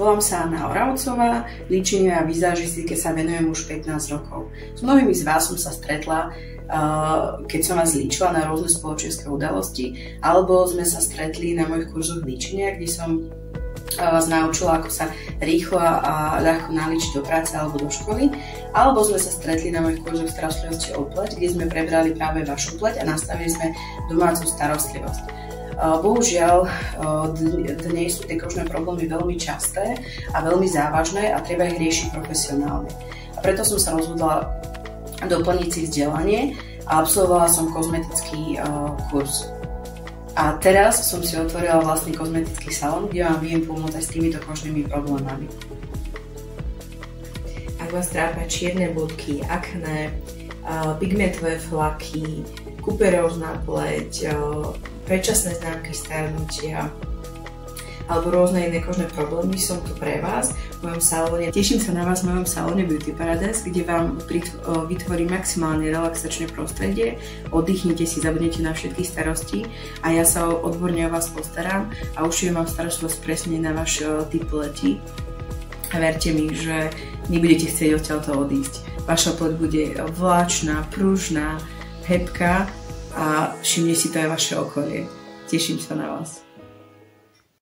Volám sa Anna Oravcová, líčeniu a vizážistike sa venujem už 15 rokov. S mnohými z vás som sa stretla, keď som vás líčila na rôzne spoločenské udalosti, alebo sme sa stretli na mojich kurzoch líčenia, kde som vás naučila, ako sa rýchlo a ľahko nalíčiť do práce alebo do školy, alebo sme sa stretli na mojich kurzoch starostlivosti o pleť, kde sme prebrali práve vašu pleť a nastavili sme domácu starostlivosť. Bohužiaľ, dnes sú tie kožné problémy veľmi časté a veľmi závažné a treba ich riešiť profesionálne. A preto som sa rozhodla doplniť si vzdelanie a absolvovala som kozmetický kurz. A teraz som si otvorila vlastný kozmetický salón, kde vám viem pomôcť aj s týmito kožnými problémami. Ak vás trápia čierne bodky, akné, pigmentové flaky, kuperózna pleť, predčasné známky starnutia alebo rôzne iné kožné problémy, som tu pre vás v mojom salóne. Teším sa na vás v mojom salóne Beauty Paradise, kde vám vytvorím maximálne relaxačné prostredie, oddychnite si, zabudnete na všetky starosti a ja sa odborne o vás postaram a ušijem vám starostlivosť presne na váš typ pleti. A verte mi, že nebudete chcieť odtiaľto odísť. Vaša pleť bude vláčna, pružná, hebká a všimne si to aj vaše okolie. Teším sa na vás.